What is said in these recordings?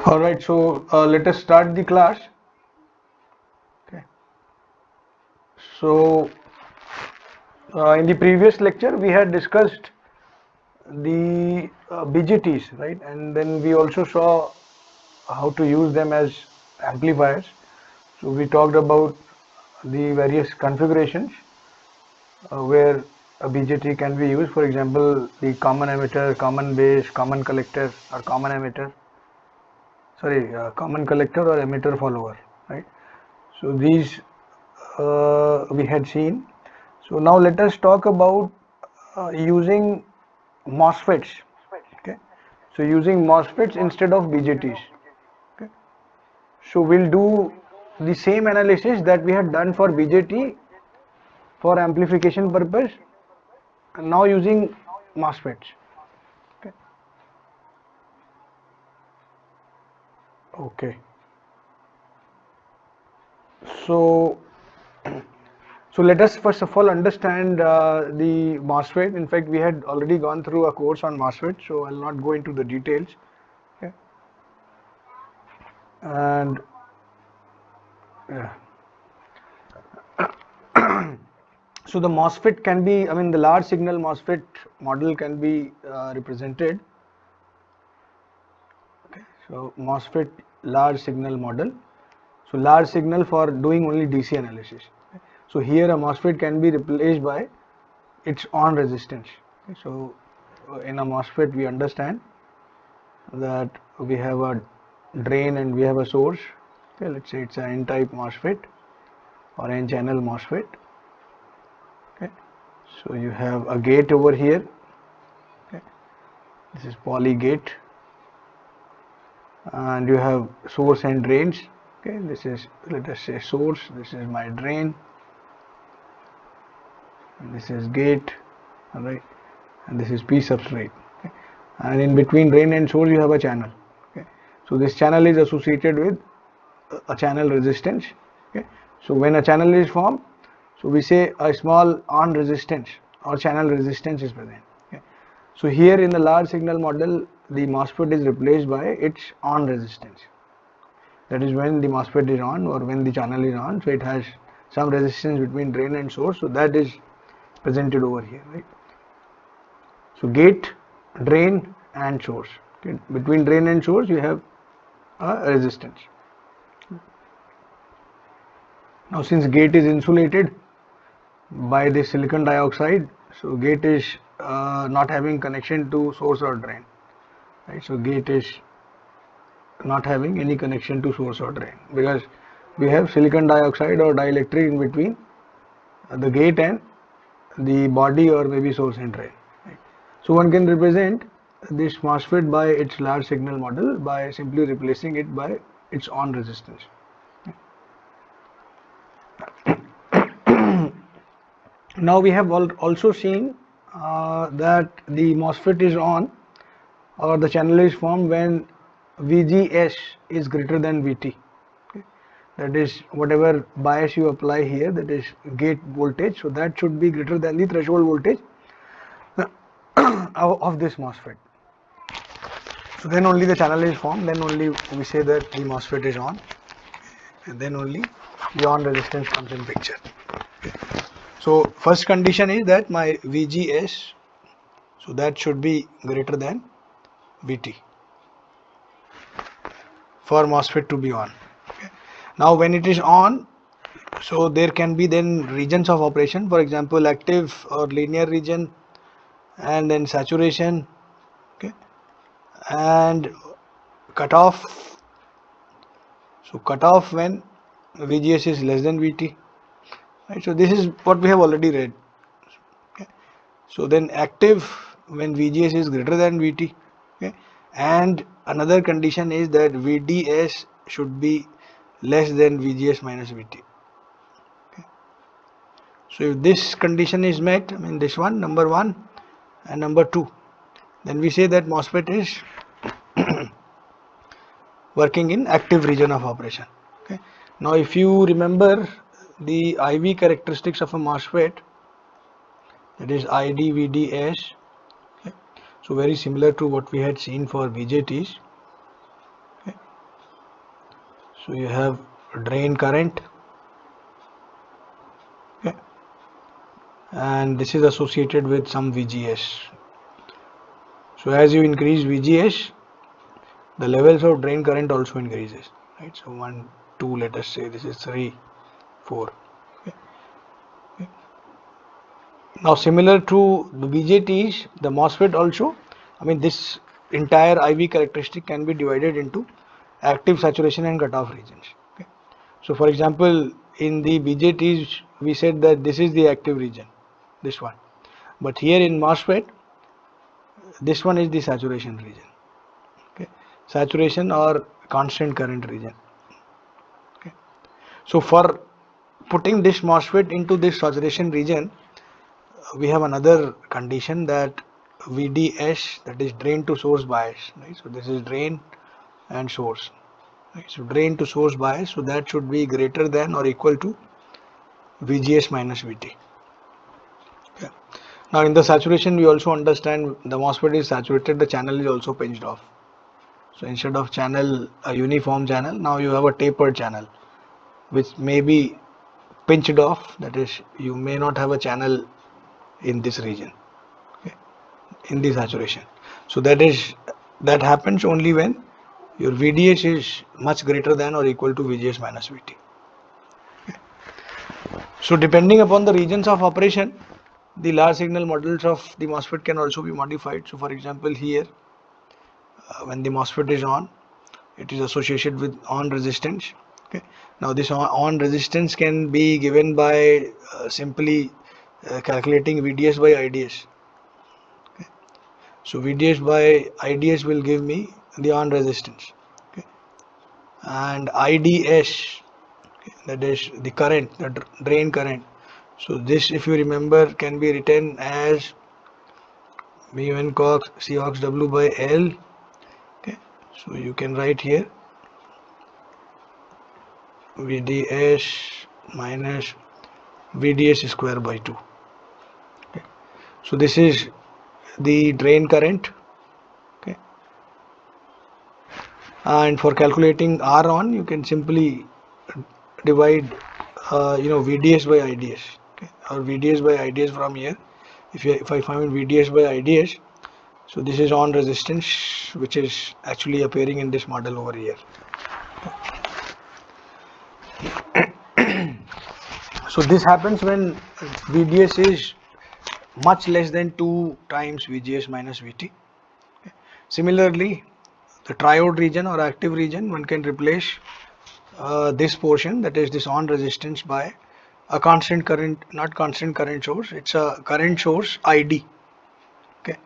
All right, so let us start the class. Okay. So in the previous lecture, we had discussed the BGTs, right? And then we also saw how to use them as amplifiers. So we talked about the various configurations where a BGT can be used. For example, the common emitter, common base, common collector, or common emitter. Sorry, common collector or emitter follower, right? So these we had seen. So now let us talk about using MOSFETs. Okay. So using MOSFETs instead of BJTs. Okay. So we'll do the same analysis that we had done for BJT for amplification purpose, and now using MOSFETs. Okay. Okay. So So let us first of all understand the MOSFET. In fact, we had already gone through a course on MOSFET, so I'll not go into the details. Okay. And yeah. So the MOSFET can be, I mean, the large signal MOSFET model can be represented. Okay. So MOSFET large signal model. So large signal for doing only DC analysis. Okay. So here a MOSFET can be replaced by its on resistance. Okay. So in a MOSFET we understand that we have a drain and we have a source. Okay, let's say it's an N-type MOSFET or N-channel MOSFET. Okay, so you have a gate over here. Okay, this is poly gate, and you have source and drains. Okay, this is, let us say, source. This is my drain. And this is gate. All right, and this is P substrate. Okay, and in between drain and source you have a channel. Okay, so this channel is associated with a channel resistance. Okay, so when a channel is formed, so we say a small on resistance or channel resistance is present. Okay, so here in the large signal model, the MOSFET is replaced by its on resistance. That is when the MOSFET is on or when the channel is on, so it has some resistance between drain and source, so that is presented over here, right? So gate, drain and source. Okay, between drain and source you have a resistance. Now since gate is insulated by the silicon dioxide, so gate is not having connection to source or drain, right? So gate is not having any connection to source or drain because we have silicon dioxide or dielectric in between the gate and the body or maybe source and drain, right? So one can represent this MOSFET by its large signal model by simply replacing it by its on resistance. Now we have also seen that the MOSFET is on or the channel is formed when VGS is greater than VT. Okay. That is whatever bias you apply here, that is gate voltage, so that should be greater than the threshold voltage of this MOSFET. So then only the channel is formed, then only we say that the MOSFET is on, and then only the on resistance comes in picture. Okay. So first condition is that my VGS, so that should be greater than VT for MOSFET to be on. Okay. Now when it is on, so there can be then regions of operation, for example active or linear region, and then saturation, okay, and cutoff. So cutoff when VGS is less than VT, right? So this is what we have already read. Okay. So then active when VGS is greater than VT, okay, and another condition is that VDS should be less than VGS minus VT. Okay. So if this condition is met, I mean this one, number one and number two, then we say that MOSFET is working in active region of operation. Okay. Now if you remember the IV characteristics of a MOSFET, that is ID, VDS. Okay. So very similar to what we had seen for BJTs. Okay. So you have drain current, okay, and this is associated with some VGS. So as you increase VGS, the levels of drain current also increases, right? So 1, 2, let us say this is 3, 4. Okay. Okay. Now similar to the BJTs, the MOSFET also, I mean this entire IV characteristic can be divided into active, saturation and cutoff regions. Okay. So for example, in the BJTs we said that this is the active region, this one, but here in MOSFET this one is the saturation region, okay, saturation or constant current region. Okay. So for putting this MOSFET into this saturation region, we have another condition, that VDS, that is drain to source bias, right? So this is drain and source, right? So drain to source bias, so that should be greater than or equal to VGS minus VT. Okay. Now in the saturation we also understand the MOSFET is saturated, the channel is also pinched off. So instead of channel, a uniform channel, now you have a tapered channel which may be pinched off, that is you may not have a channel in this region, okay, in the saturation. So that happens only when your VDS is much greater than or equal to VGS minus VT. Okay. So depending upon the regions of operation, the large signal models of the MOSFET can also be modified. So for example here, when the MOSFET is on, it is associated with on resistance. Okay. Now this on resistance can be given by simply calculating VDS by IDS. Okay. So VDS by IDS will give me the on resistance, okay, and IDS, okay, that is the current, the drain current. So this, if you remember, can be written as mu n cox Cox W by L. Okay. So you can write here VDS minus VDS square by 2. Okay. So this is the drain current, okay, and for calculating R on, you can simply divide VDS by IDS, okay, or VDS by IDS from here. If I find VDS by IDS, so this is on resistance which is actually appearing in this model over here. So this happens when VDS is much less than 2 times VGS minus VT. Okay. Similarly, the triode region or active region, one can replace this portion, that is this on resistance, by a constant current, not constant current source, it's a current source ID. Okay.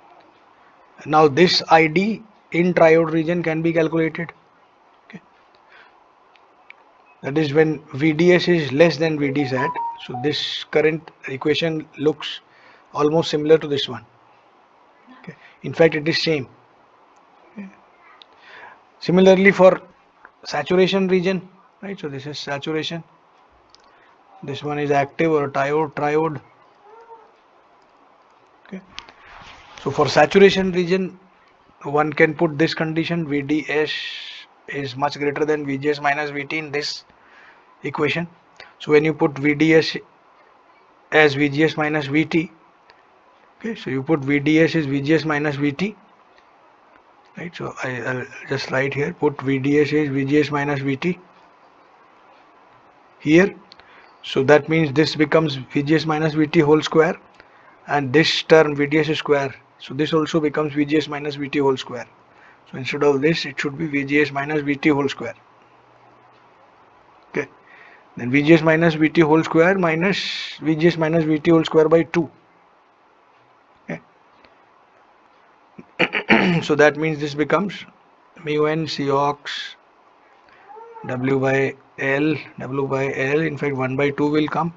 Now this ID in triode region can be calculated. Okay. That is when VDS is less than VDSAT. So this current equation looks almost similar to this one. Okay. In fact, it is same. Okay. Similarly for saturation region, right? So this is saturation. This one is active or triode. Okay. So for saturation region, one can put this condition, VDS is much greater than VGS minus VT in this equation. So when you put VDS as VGS minus VT, okay, so you put VDS is VGS minus VT, right? So I'll just write here, put VDS is VGS minus VT here. So that means this becomes VGS minus VT whole square, and this term VDS square, so this also becomes VGS minus VT whole square. So instead of this, it should be VGS minus VT whole square. Okay. Then VGS minus VT whole square minus VGS minus VT whole square by 2. Okay. So that means this becomes mu n Cox W by L, in fact 1 by 2 will come,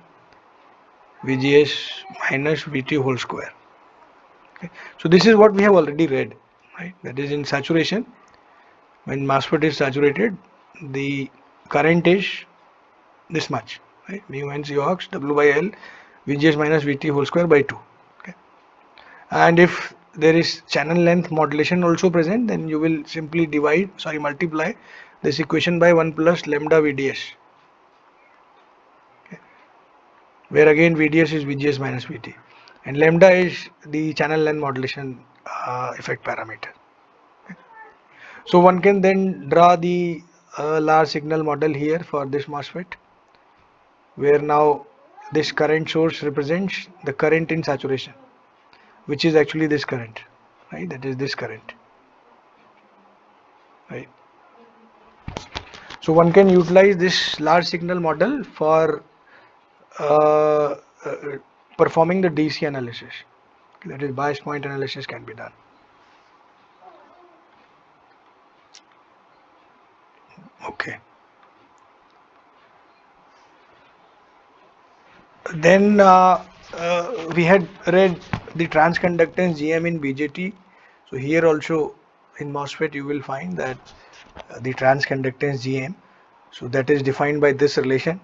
VGS minus VT whole square. Okay. So this is what we have already read, right? That is in saturation, when MOSFET is saturated, the current is this much, right? Mu n Cox W by L, VGS minus VT whole square by 2. Okay. And if there is channel length modulation also present, then you will simply multiply this equation by 1 plus lambda VDS, okay, where again VDS is VGS minus VT and lambda is the channel length modulation effect parameter. Okay. So one can then draw the large signal model here for this MOSFET, where now this current source represents the current in saturation, which is actually this current, right? That is this current, right? So one can utilize this large signal model for uh, uh, performing the DC analysis. That is, bias point analysis can be done. Okay. Then we had read the transconductance GM in BJT. So here also in MOSFET you will find that the transconductance GM. So that is defined by this relation,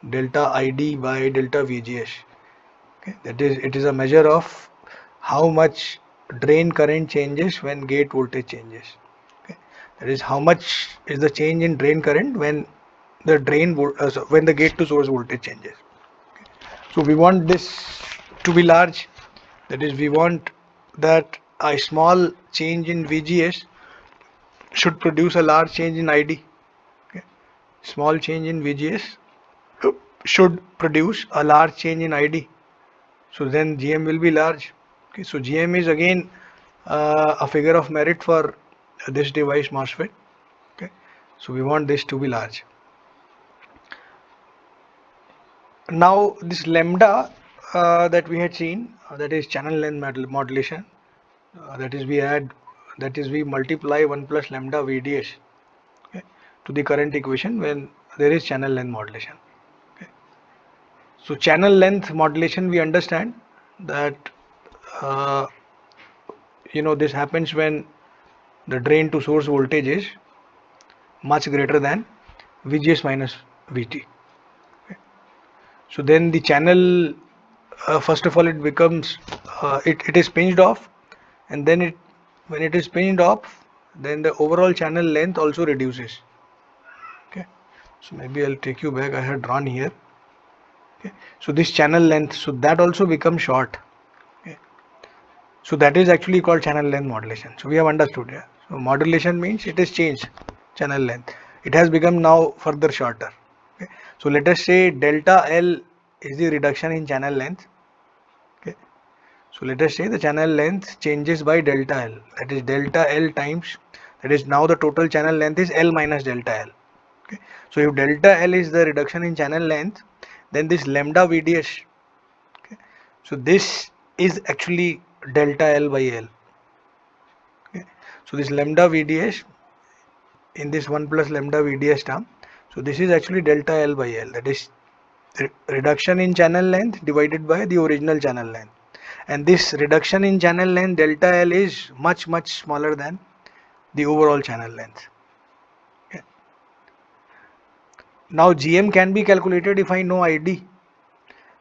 delta ID by delta VGS. Okay. That is, it is a measure of how much drain current changes when gate voltage changes. Okay. That is, how much is the change in drain current when the when the gate to source voltage changes. So we want this to be large. That is, we want that a small change in VGS should produce a large change in ID. Okay. Small change in VGS should produce a large change in ID. So then GM will be large. Okay. So GM is again a figure of merit for this device MOSFET. Okay. So we want this to be large. Now this lambda that we had seen, that is channel length modulation, that is we multiply 1 plus lambda VDS, okay, to the current equation when there is channel length modulation. Okay. So channel length modulation, we understand that this happens when the drain to source voltage is much greater than VGS minus VT. So then the channel, first of all, it becomes it is pinched off, and then when it is pinched off, then the overall channel length also reduces. Okay, so maybe I'll take you back. I had drawn here. Okay, so this channel length, so that also becomes short. Okay, so that is actually called channel length modulation. So we have understood. Yeah. So modulation means it is changed channel length. It has become now further shorter. Okay. So let us say delta L is the reduction in channel length. Okay. So let us say the channel length changes by delta L. That is delta L times. That is, now the total channel length is L minus delta L. Okay. So if delta L is the reduction in channel length, then this lambda VDS. Okay. So this is actually delta L by L. Okay. So this lambda VDS in this 1 plus lambda VDS term. So this is actually delta L by L, that is reduction in channel length divided by the original channel length, and this reduction in channel length delta L is much smaller than the overall channel length. Okay. Now GM can be calculated if I know ID.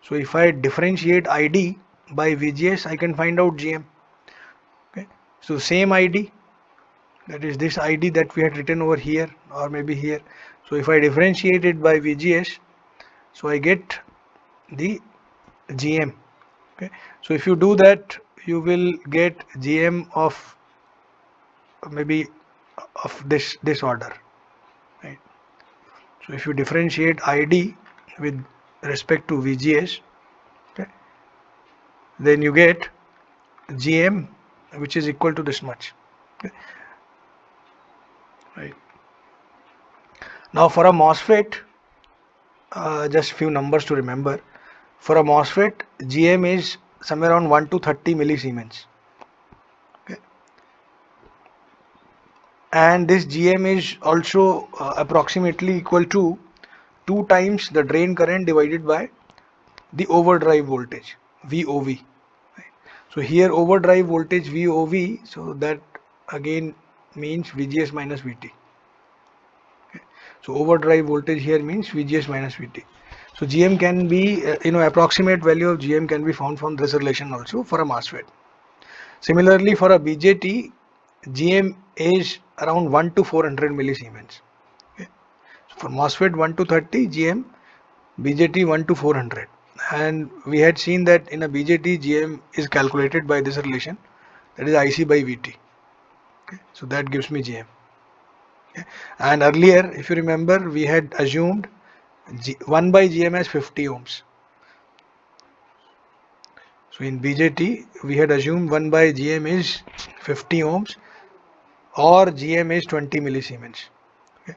So if I differentiate ID by VGS, I can find out GM. Okay. So same ID, that is this ID that we had written over here or maybe here. So if I differentiate it by VGS, so I get the GM. Okay. So if you do that, you will get GM of maybe of this order, right? So if you differentiate ID with respect to VGS, okay, then you get GM which is equal to this much. Okay. Right. Now for a MOSFET, just few numbers to remember. For a MOSFET, GM is somewhere around 1 to 30 millisiemens. Okay. And this GM is also approximately equal to 2 times the drain current divided by the overdrive voltage, VOV. Right. So here overdrive voltage VOV, so that again means VGS minus VT. So overdrive voltage here means VGS minus VT. So GM can be, approximate value of GM can be found from this relation also for a MOSFET. Similarly, for a BJT, GM is around 1 to 400 millisiemens. Okay. So for MOSFET 1 to 30, GM, BJT 1 to 400. And we had seen that in a BJT, GM is calculated by this relation, that is IC by VT. Okay. So that gives me GM. Okay. And earlier, if you remember, we had assumed 1 by GM as 50 ohms. So in BJT, we had assumed 1 by GM is 50 ohms or GM is 20 millisiemens. Okay.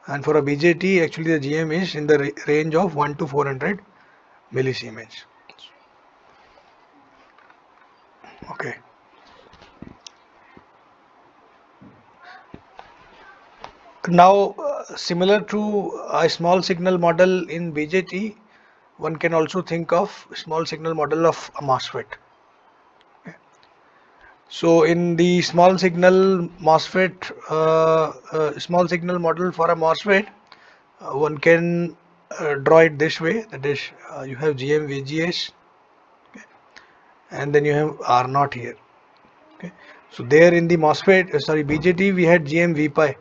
And for a BJT, actually the GM is in the range of 1 to 400 millisiemens. Okay. Now, similar to a small signal model in BJT, one can also think of small signal model of a MOSFET. Okay. So in the small signal MOSFET, small signal model for a MOSFET, one can draw it this way, that is you have GM VGS, okay, and then you have R naught here. Okay. So there in the MOSFET, sorry, BJT, we had GM Vpi.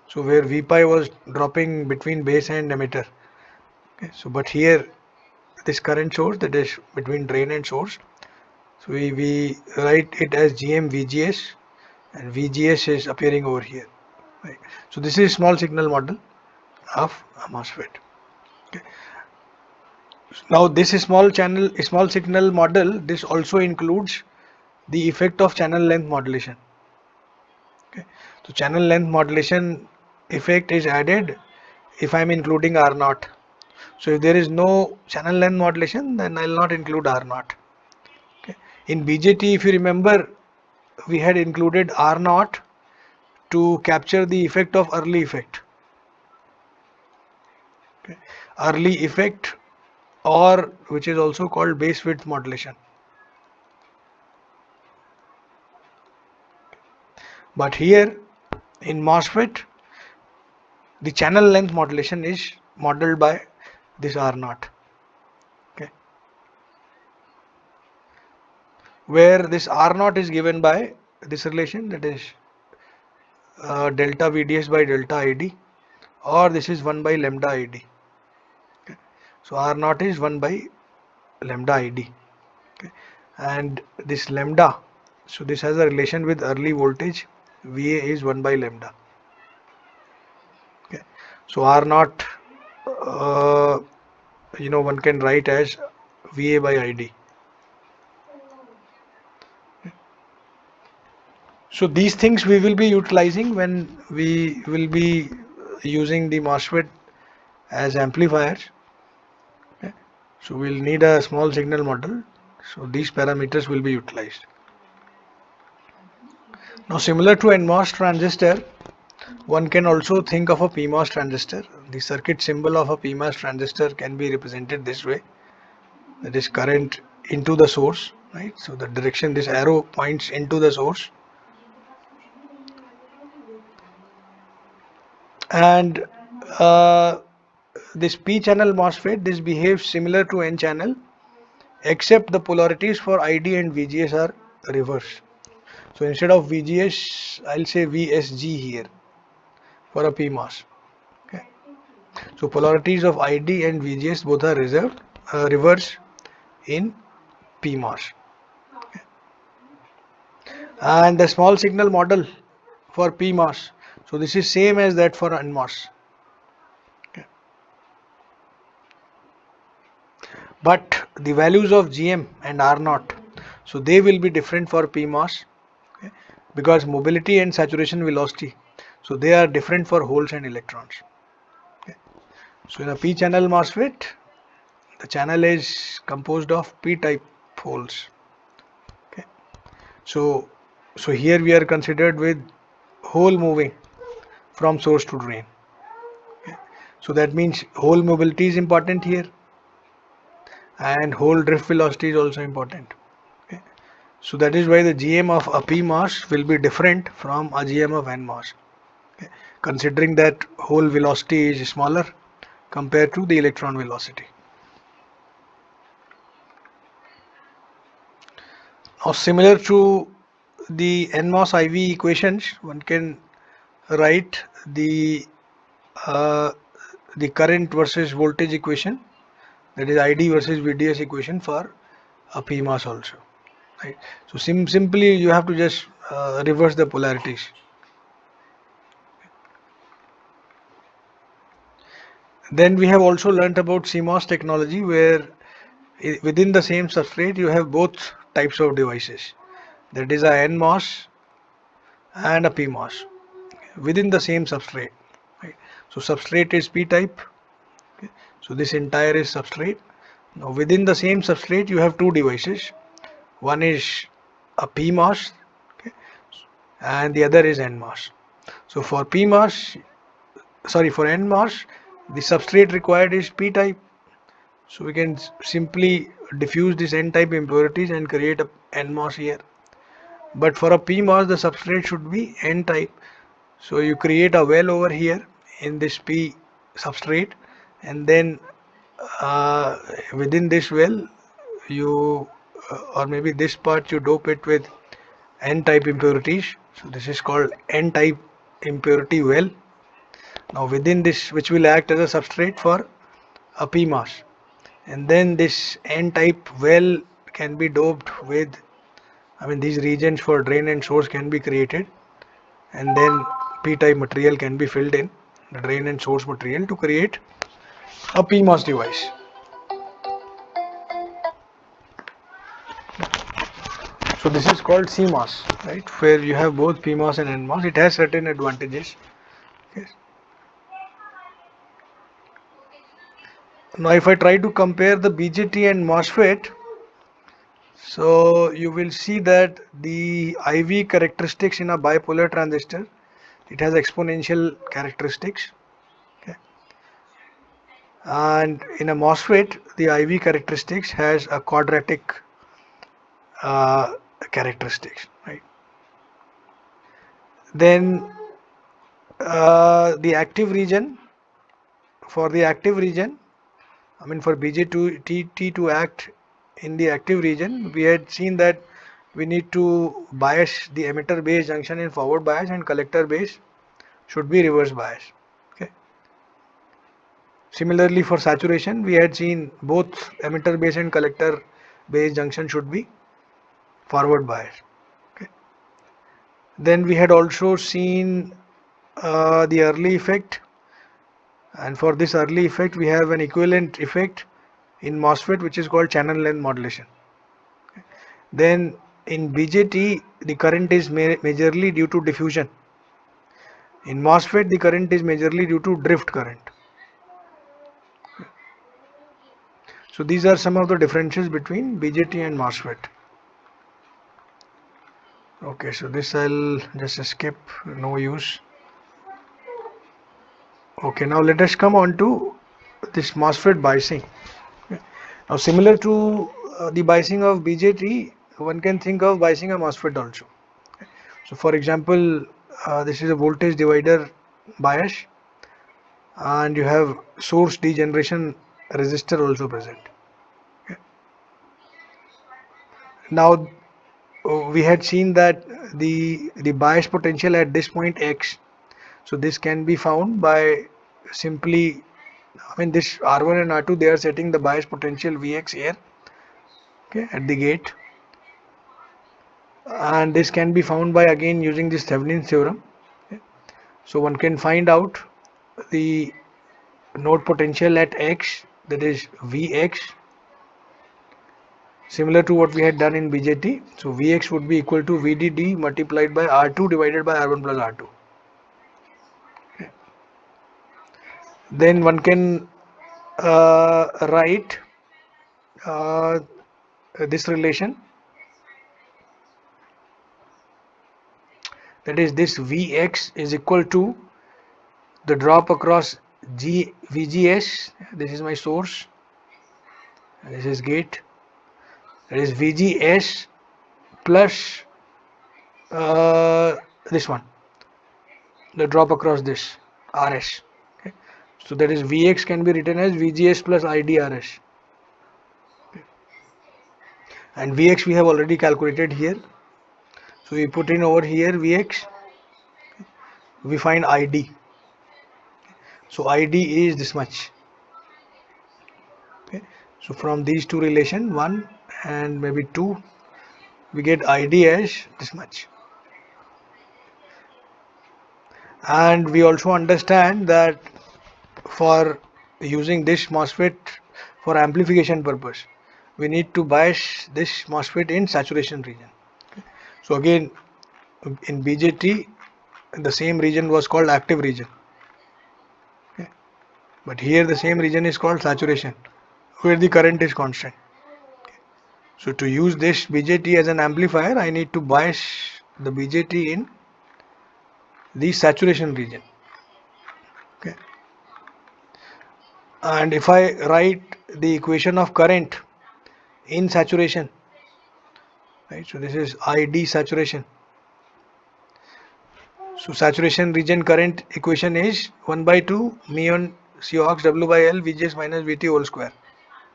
So where Vpi was dropping between base and emitter. Okay. So but here this current source, that is between drain and source. So we write it as GM VGS, and VGS is appearing over here. Right. So this is small signal model of a MOSFET. Okay. Now this small signal model, this also includes the effect of channel length modulation. Okay. So channel length modulation effect is added if I am including R naught. So if there is no channel length modulation, then I will not include R naught. Okay. In BJT, if you remember, we had included R naught to capture the effect of early effect. Okay. Early effect, or which is also called base width modulation. But here in MOSFET, the channel length modulation is modeled by this R naught. Okay. Where this R naught is given by this relation, that is delta VDS by delta ID, or this is 1 by lambda ID. Okay. So R naught is 1 by lambda ID. Okay. And this lambda, so this has a relation with early voltage, VA is 1 by lambda. Okay. So R naught, one can write as VA by ID. So these things we will be utilizing when we will be using the MOSFET as amplifiers. Okay. So we'll need a small signal model. So these parameters will be utilized. Now similar to NMOS transistor, one can also think of a PMOS transistor. The circuit symbol of a PMOS transistor can be represented this way. That is current into the source, right? So the direction this arrow points into the source. And this P channel MOSFET, this behaves similar to N channel, except the polarities for ID and VGS are reversed. So instead of VGS, I'll say VSG here for a PMOS. Okay. So polarities of ID and VGS both are reversed in PMOS. Okay. And the small signal model for PMOS. So this is same as that for NMOS. Okay. But the values of GM and R naught, so they will be different for PMOS, okay, because mobility and saturation velocity, so they are different for holes and electrons. Okay. So in a P channel MOSFET, the channel is composed of P type holes. Okay. So here we are considered with hole moving from source to drain. Okay. So that means hole mobility is important here, and hole drift velocity is also important. Okay. So that is why the GM of a PMOS will be different from a GM of NMOS. Okay. Considering that hole velocity is smaller compared to the electron velocity. Now similar to the NMOS IV equations, one can write uh, the current versus voltage equation, that is ID versus VDS equation for a PMOS also. Right. So simply you have to just reverse the polarities. Then we have also learnt about CMOS technology, where within the same substrate you have both types of devices. That is a NMOS and a PMOS within the same substrate. Right. So substrate is P type. Okay. So this entire is substrate. Now within the same substrate you have two devices. One is a PMOS, okay, and the other is NMOS. So for NMOS, the substrate required is P type. So we can simply diffuse this N type impurities and create a NMOS here. But for a PMOS, the substrate should be N type. So you create a well over here in this P substrate, and then within this well you or maybe this part you dope it with N type impurities. So this is called N type impurity well. Now within this, which will act as a substrate for a PMOS, and then this N type well can be doped with, I mean, these regions for drain and source can be created, and then P type material can be filled in the drain and source material to create a PMOS device. So this is called CMOS, right, where you have both PMOS and NMOS. It has certain advantages. Okay. Now if I try to compare the BJT and MOSFET, so you will see that the IV characteristics in a bipolar transistor, it has exponential characteristics. Okay. And in a MOSFET, the IV characteristics has a quadratic uh, characteristics, right? Then the active region, for the active region, I mean for BJT to act in the active region, we had seen that we need to bias the emitter base junction in forward bias, and collector base should be reverse bias. Okay. Similarly for saturation, we had seen both emitter base and collector base junction should be forward bias. Okay. Then we had also seen the early effect, and for this early effect we have an equivalent effect in MOSFET, which is called channel length modulation. Okay. Then in BJT the current is majorly due to diffusion. In MOSFET the current is majorly due to drift current. So these are some of the differences between BJT and MOSFET. Okay, so this I'll just skip, no use. Okay, now let us come on to this MOSFET biasing. Okay. Now similar to the biasing of BJT, one can think of biasing a MOSFET also. Okay. So for example, this is a voltage divider bias, and you have source degeneration resistor also present. Okay. Now we had seen that the bias potential at this point X, so this can be found by simply, I mean, this R1 and R2, they are setting the bias potential Vx here, okay, at the gate, and this can be found by again using this Thevenin's theorem. Okay. So one can find out the node potential at X, that is Vx, similar to what we had done in BJT. So Vx would be equal to VDD multiplied by R2 divided by R1 plus R2. Okay. Then one can write this relation, that is this Vx is equal to the drop across VGS, this is my source, and this is gate, that is VGS plus this one, the drop across this RS. Okay. So that is Vx can be written as VGS plus IDRS. Okay. And Vx we have already calculated here. So we put in over here Vx, we find ID. So ID is this much. Okay. So from these two relation, 1 and maybe 2, we get ID as this much. And we also understand that for using this MOSFET for amplification purpose, we need to bias this MOSFET in saturation region. So again, in BJT, the same region was called active region. Okay. But here the same region is called saturation, where the current is constant. So to use this BJT as an amplifier, I need to bias the BJT in the saturation region. Okay. And if I write the equation of current in saturation, right? So this is ID saturation. So saturation region current equation is 1 by 2 mu Cox W by L Vgs minus Vt whole square.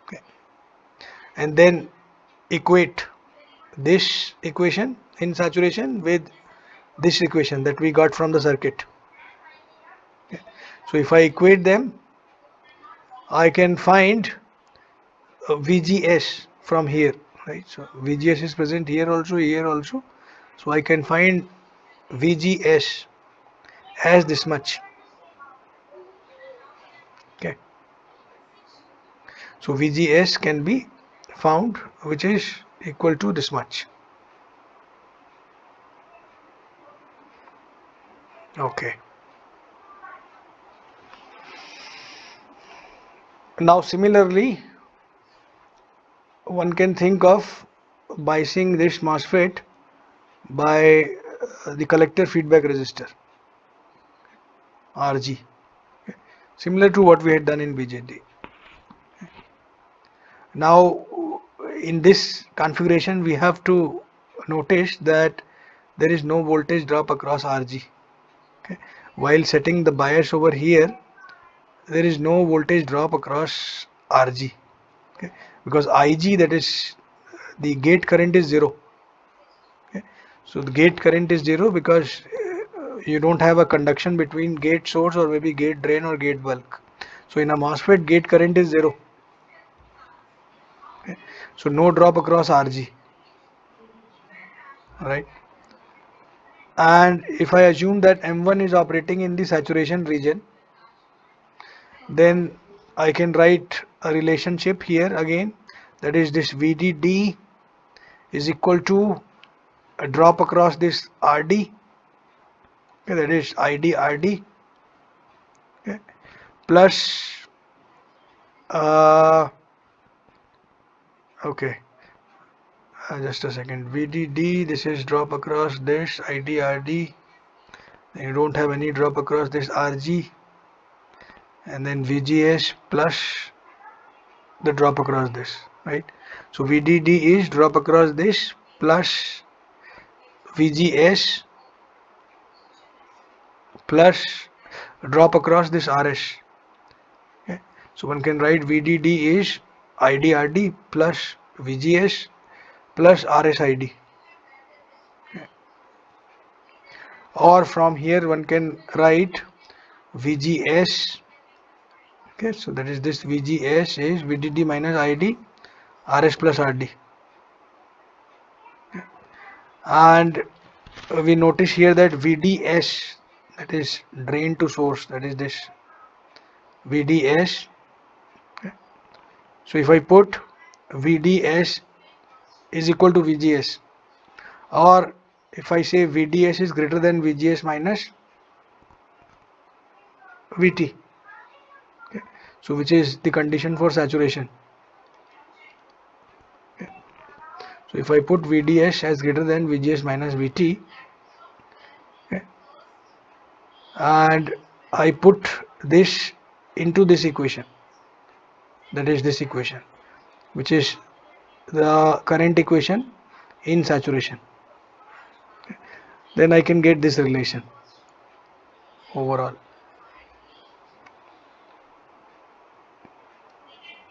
Okay. And then equate this equation in saturation with this equation that we got from the circuit. Okay. So if I equate them, I can find VGS from here, right? So VGS is present here also. So I can find VGS as this much. Okay. So VGS can be found, which is equal to this much. Okay. Now similarly, one can think of biasing this MOSFET by the collector feedback resistor, RG, similar to what we had done in BJT. Now in this configuration we have to notice that there is no voltage drop across RG. Okay. While setting the bias over here, there is no voltage drop across RG. Okay. Because IG, that is the gate current, is 0. Okay. So the gate current is 0 because you don't have a conduction between gate source or maybe gate drain or gate bulk. So in a MOSFET, gate current is 0. Okay. So no drop across RG. Right. And if I assume that M1 is operating in the saturation region, then I can write a relationship here again, that is this VDD is equal to a drop across this RD, okay, that is ID RD, okay, plus okay, just a second, VDD, this is drop across this ID RD, you don't have any drop across this RG, and then VGS plus the drop across this, right? So VDD is drop across this plus VGS plus drop across this RS. Okay. So one can write VDD is IDRD plus VGS plus RSID. Okay. Or from here one can write VGS. Okay, so that is this VGS is VDD minus ID RS plus RD. Okay. And we notice here that VDS, that is drain to source, that is this VDS. Okay. So if I put VDS is equal to VGS, or if I say VDS is greater than VGS minus VT, okay, so which is the condition for saturation. Okay. So if I put VDS as greater than VGS minus VT, okay, and I put this into this equation, that is this equation, which is the current equation in saturation, okay, then I can get this relation overall.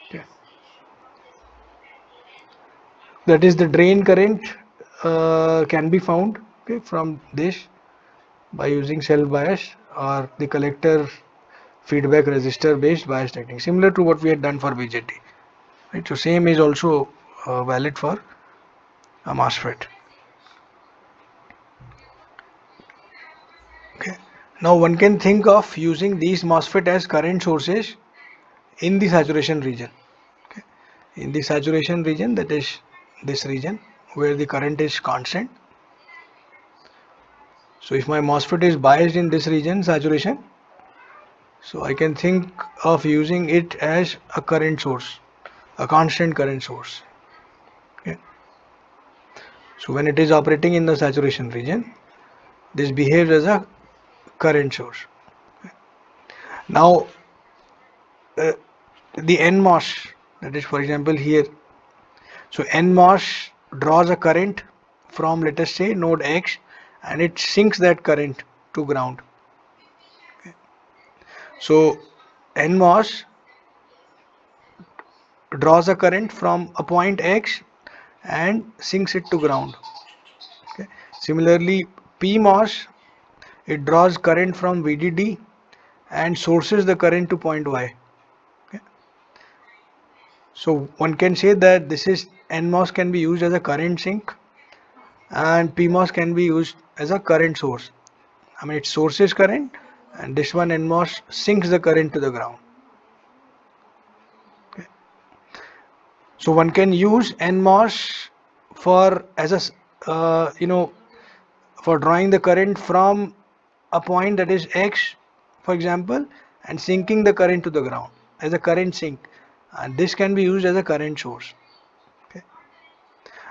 Okay. That is the drain current can be found okay, from this by using self bias or the collector feedback resistor based bias technique, similar to what we had done for BJT. Right? So same is also valid for a MOSFET. Okay. Now one can think of using these MOSFET as current sources in the saturation region. Okay. In the saturation region, that is this region where the current is constant. So if my MOSFET is biased in this region, saturation, so I can think of using it as a current source, a constant current source. Okay. So when it is operating in the saturation region, this behaves as a current source. Now the NMOS, that is for example here, so NMOS draws a current from, let us say, node X, and it sinks that current to ground. Okay. So NMOS draws a current from a point X and sinks it to ground. Okay. Similarly, PMOS, it draws current from VDD and sources the current to point Y. Okay. So one can say that this is NMOS can be used as a current sink and PMOS can be used as a current source. I mean, it sources current, and this one NMOS sinks the current to the ground. Okay. So one can use NMOS for as a for drawing the current from a point that is X, for example, and sinking the current to the ground as a current sink, and this can be used as a current source. Okay.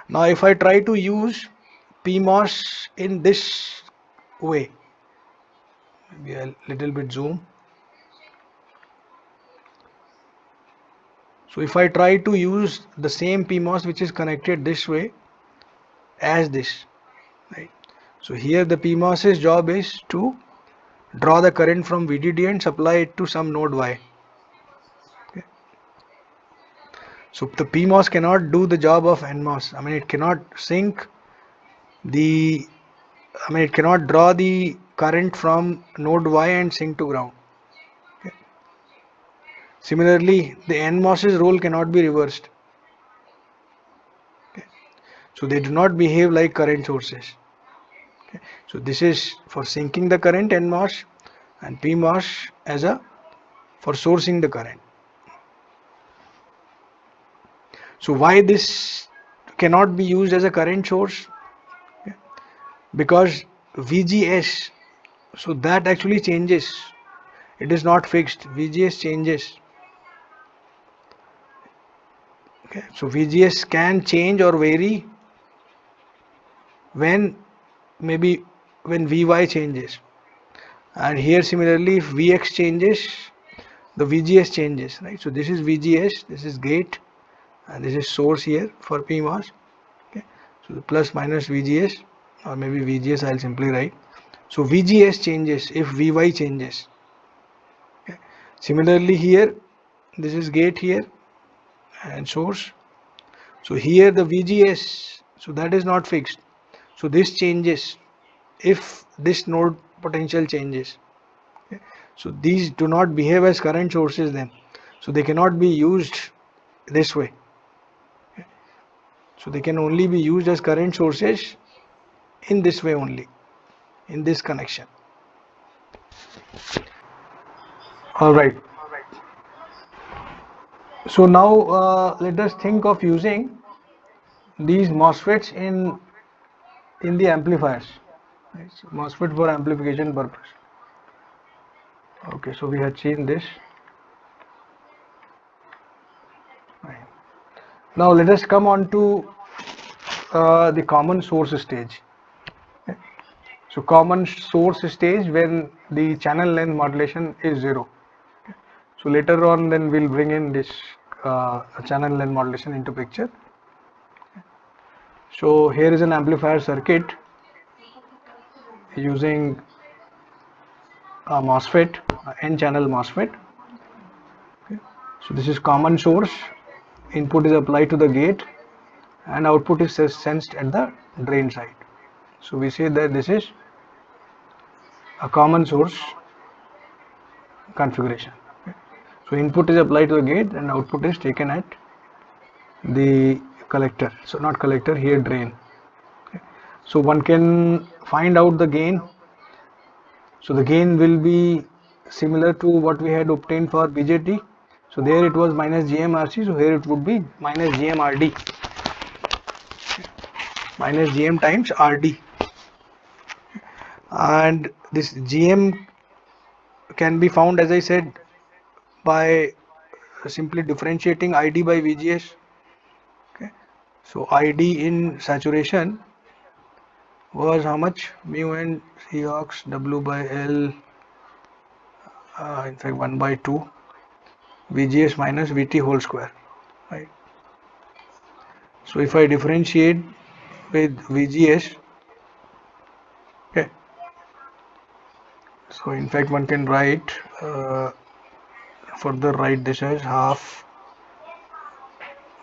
Now if I try to use PMOS in this way, maybe a little bit zoom. So if I try to use the same PMOS which is connected this way as this, right? So here the PMOS's job is to draw the current from VDD and supply it to some node Y. Okay. So the PMOS cannot do the job of NMOS. I mean, it cannot sink the, I mean, it cannot draw the current from node Y and sink to ground. Okay. Similarly, the NMOS's role cannot be reversed. Okay. So they do not behave like current sources. Okay. So this is for sinking the current NMOS, and PMOS as a for sourcing the current. So why this cannot be used as a current source? Okay. Because VGS, so that actually changes. It is not fixed. VGS changes. Okay. So VGS can change or vary when maybe when Vy changes, and here similarly if Vx changes, the VGS changes, right? So this is VGS, this is gate, and this is source here for PMOS. Okay. So the plus minus VGS, or maybe VGS I'll simply write. So VGS changes if Vy changes. Okay. Similarly here, this is gate here and source. So here the VGS, so that is not fixed. So this changes if this node potential changes. Okay. So these do not behave as current sources then. So they cannot be used this way. Okay. So they can only be used as current sources in this way only, in this connection. All right. So now let us think of using these MOSFETs in the amplifiers. Right? So MOSFET for amplification purpose. Okay, so we had seen this. Right. Now let us come on to the common source stage. Okay. So common source stage when the channel length modulation is 0. Okay. So later on then we'll bring in this channel length modulation into picture. So here is an amplifier circuit using a MOSFET, N-channel MOSFET. Okay. So this is common source, input is applied to the gate and output is sensed at the drain side. So we say that this is a common source configuration. Okay. So input is applied to the gate and output is taken at the collector. So not collector, here drain. Okay. So one can find out the gain. So the gain will be similar to what we had obtained for BJT. So there it was minus GMRC. So here it would be minus GMRD, minus GM times RD. And this GM can be found, as I said, by simply differentiating ID by VGS. Okay. So ID in saturation was how much? Mu n Cox W by L, in fact 1 by 2 VGS minus VT whole square, right? So if I differentiate with VGS, okay, so in fact one can write, further write this as half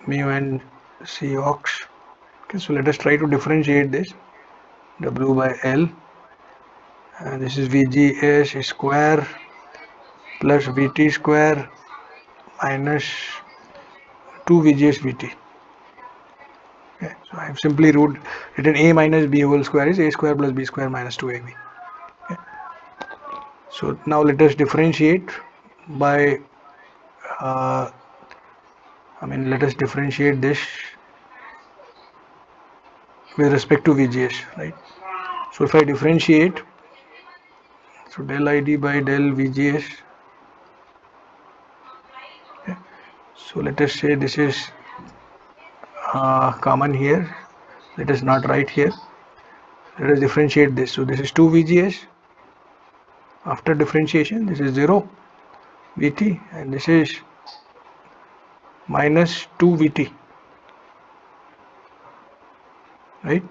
mu n Cox. Okay, so let us try to differentiate this. W by L, and this is VGS square plus VT square minus 2 VGS VT. Okay, so I have simply written A minus B whole square is A square plus B square minus 2AB. Okay. So now let us differentiate by, let us differentiate this with respect to VGS, right? So if I differentiate, so del ID by del VGS, okay. So let us say this is common here. Let us not write here. Let us differentiate this. So this is 2 VGS. After differentiation, this is 0 VT, and this is minus 2 VT, right?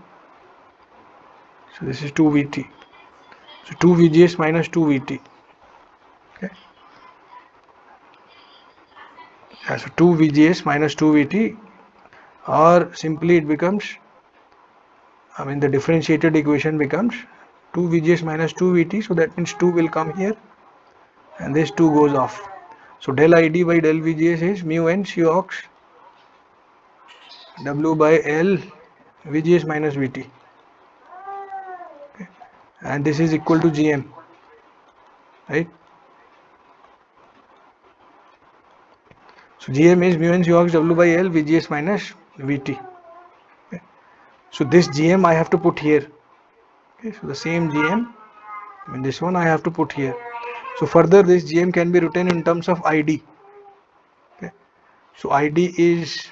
So this is 2 VT. So 2 VGS minus 2 VT. Okay. Yeah, so 2 VGS minus 2 VT, or simply it becomes, the differentiated equation becomes 2 VGS minus 2 VT. So that means 2 will come here and this 2 goes off. So del ID by del VGS is mu n Cox W by L VGS minus VT. Okay. And this is equal to GM, right? So GM is mu n Cox W by L VGS minus VT. Okay. So this GM I have to put here. Okay. So the same GM, this one I have to put here. So further this GM can be written in terms of ID. Okay. So ID is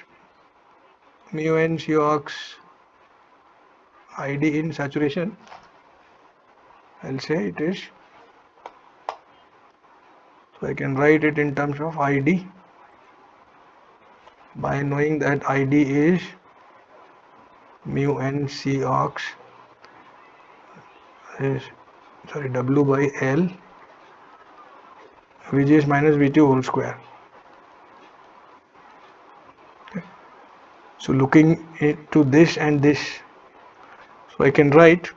mu n Cox ID in saturation. I'll say it is. So I can write it in terms of ID by knowing that ID is mu n Cox is W by L VGS minus VT whole square. Okay. So looking into this and this, so I can write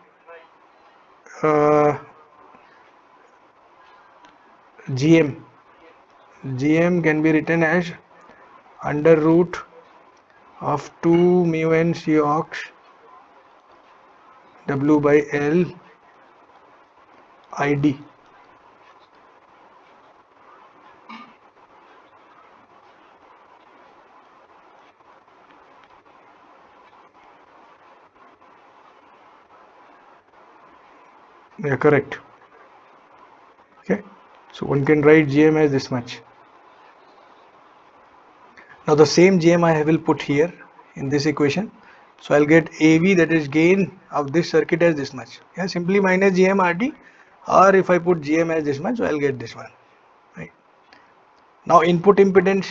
GM can be written as under root of 2 mu n Cox W by L ID. Yeah, correct. Okay, so one can write GM as this much. Now the same GM I will put here in this equation. So I'll get AV, that is gain of this circuit, as this much. Yeah, simply minus GM RD, or if I put GM as this much, so I'll get this one. Right. Now input impedance,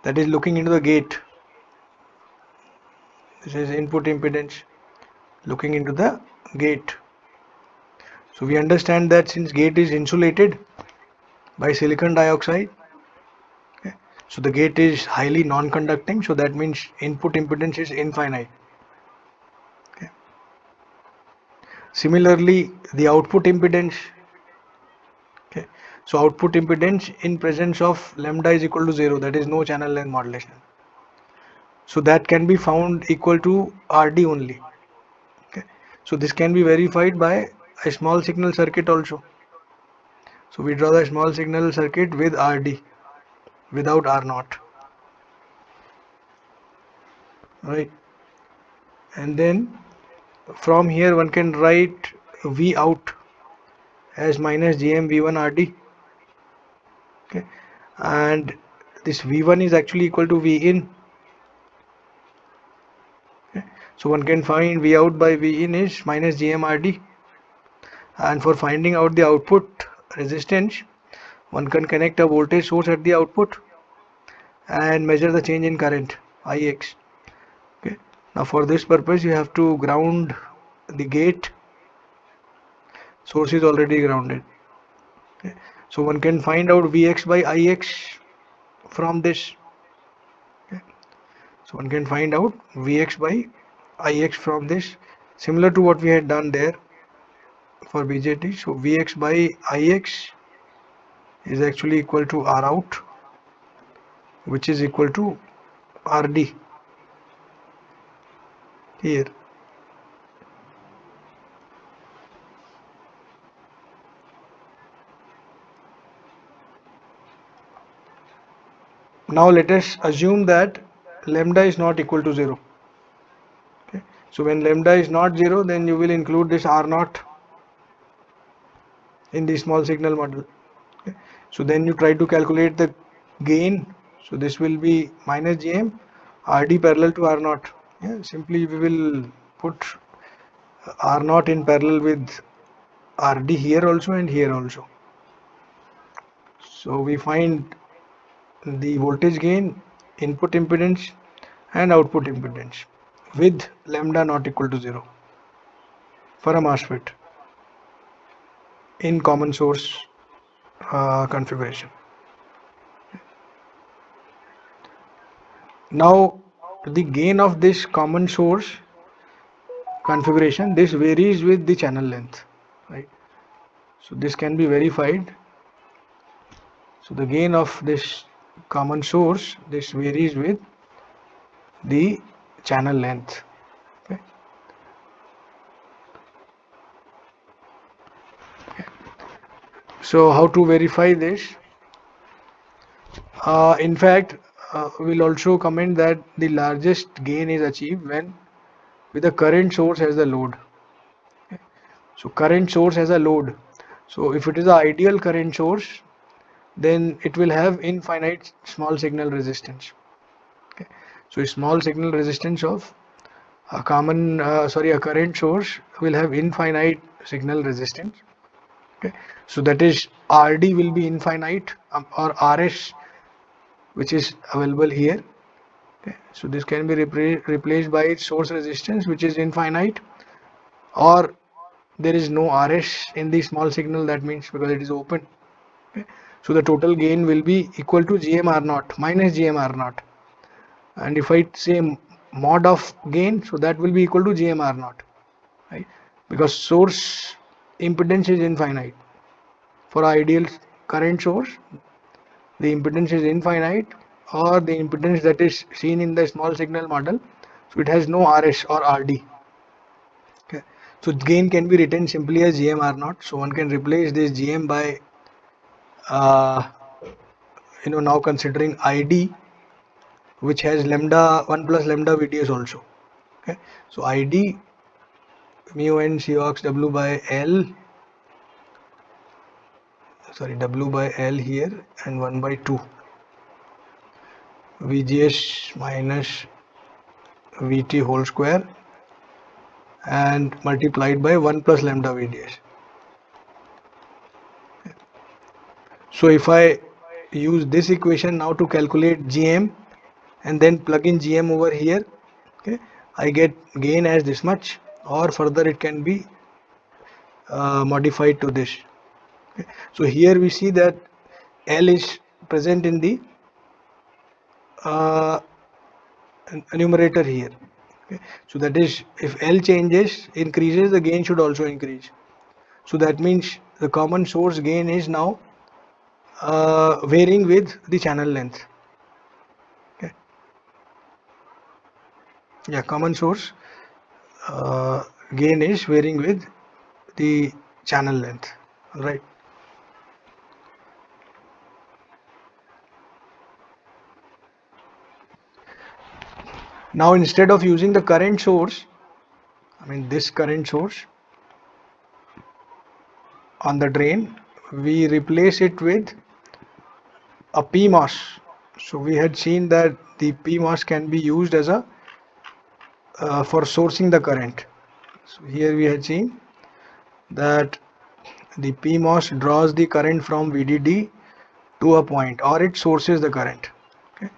that is looking into the gate. This is input impedance looking into the gate. So we understand that since gate is insulated by silicon dioxide, okay, so the gate is highly non-conducting, so that means input impedance is infinite. Okay. Similarly, the output impedance. Okay, so output impedance in presence of lambda is equal to 0, that is no channel length modulation. So that can be found equal to RD only. Okay, so this can be verified by a small signal circuit also. So we draw the small signal circuit with RD without R naught, right? And then from here one can write V out as minus Gm V1 RD. Okay, and this V1 is actually equal to V in. Okay, so one can find V out by V in is minus Gm RD. And for finding out the output resistance, one can connect a voltage source at the output and measure the change in current Ix. Okay, now for this purpose you have to ground the gate. Source is already grounded. Okay, so one can find out Vx by Ix from this. Okay, so one can find out Vx by Ix from this, similar to what we had done there for BJT. So Vx by Ix is actually equal to R out, which is equal to RD here. Now let us assume that lambda is not equal to 0. Okay, so when lambda is not 0, then you will include this R naught in the small signal model. Okay, so then you try to calculate the gain. So this will be minus Gm RD parallel to R naught. Yeah, simply we will put R naught in parallel with RD here also and here also. So we find the voltage gain, input impedance and output impedance with lambda not equal to 0 for a MOSFET in common source configuration. Now the gain of this common source configuration, this varies with the channel length, right? So this can be verified. So the gain of this common source, this varies with the channel length. Okay. So how to verify this? In fact, we'll also comment that the largest gain is achieved when with a current source as the load. Okay. So current source as a load. So if it is an ideal current source, then it will have infinite small signal resistance. Okay. So a small signal resistance of a a current source will have infinite signal resistance. Okay. So that is RD will be infinite, or RS, which is available here. Okay. So this can be replaced by its source resistance, which is infinite, or there is no RS in the small signal, that means because it is open. Okay. So the total gain will be equal to GM R0 minus GM R0, and if I say mod of gain, so that will be equal to GM R0, right? Because source impedance is infinite. For ideal current source, the impedance is infinite, or the impedance that is seen in the small signal model, so it has no RS or RD. Okay. So gain can be written simply as GM R0. So one can replace this GM by uh, now considering ID, which has lambda 1 plus lambda VDS also. Okay, so ID mu n Cox W by L, sorry, W by L here, and 1 by 2 VGS minus VT whole square and multiplied by 1 plus lambda VDS. So if I use this equation now to calculate GM and then plug in GM over here, okay, I get gain as this much, or further it can be modified to this. Okay. So here we see that L is present in the numerator here. Okay. So that is, if L changes, increases, the gain should also increase. So that means the common source gain is now varying with the channel length. Okay. Yeah, common source gain is varying with the channel length. Right. Now instead of using the current source, I mean this current source on the drain, we replace it with a PMOS. So we had seen that the PMOS can be used as a for sourcing the current. So here we had seen that the PMOS draws the current from VDD to a point, or it sources the current. Okay,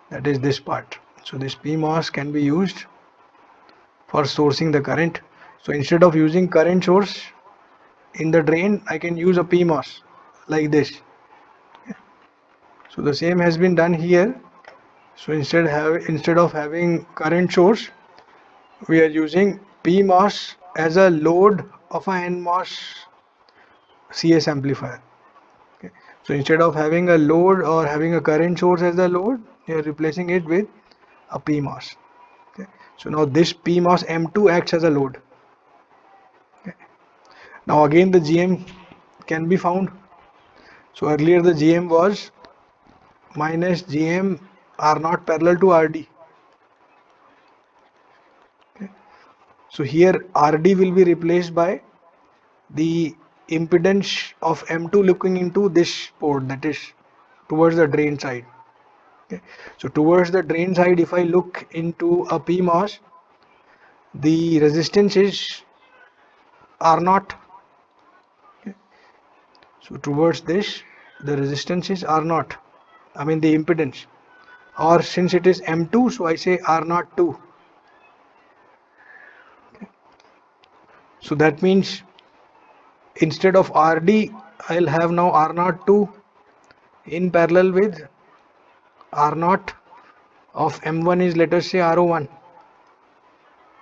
that is this part. So this PMOS can be used for sourcing the current. So instead of using current source in the drain, I can use a PMOS like this. So the same has been done here. So instead of having current source, we are using PMOS as a load of a NMOS CS amplifier. Okay. So instead of having a load or having a current source as a load, you are replacing it with a PMOS. Okay. So now this PMOS M2 acts as a load. Okay. Now again the GM can be found. So earlier the GM was minus GM R0 parallel to RD. Okay. So here RD will be replaced by the impedance of M2 looking into this port, that is towards the drain side. Okay. So towards the drain side, if I look into a PMOS, the resistance is R0. Okay. So towards this, the resistance is R0. I mean the impedance. Or since it is M2, so I say R0 2. Okay. So that means instead of RD, I'll have now R0 2 in parallel with R0 of M1 is, let us say, R01.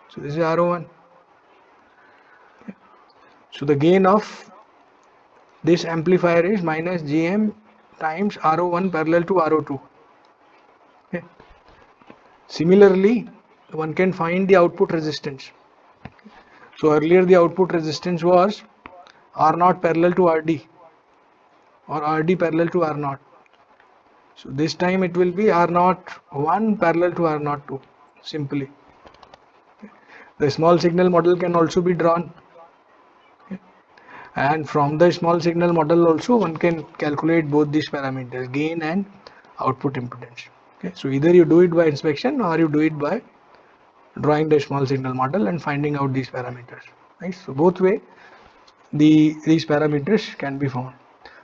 So this is R01. So the gain of this amplifier is minus GM times R01 parallel to R02. Okay. Similarly, one can find the output resistance. So earlier the output resistance was R0 parallel to RD or RD parallel to R0. So this time it will be R01 parallel to R02 simply. The small signal model can also be drawn. Okay. And from the small signal model also one can calculate both these parameters, gain and output impedance. Okay. So either you do it by inspection or you do it by drawing the small signal model and finding out these parameters. Right. So both way these parameters can be found.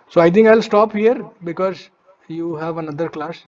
So I think I'll stop here because you have another class.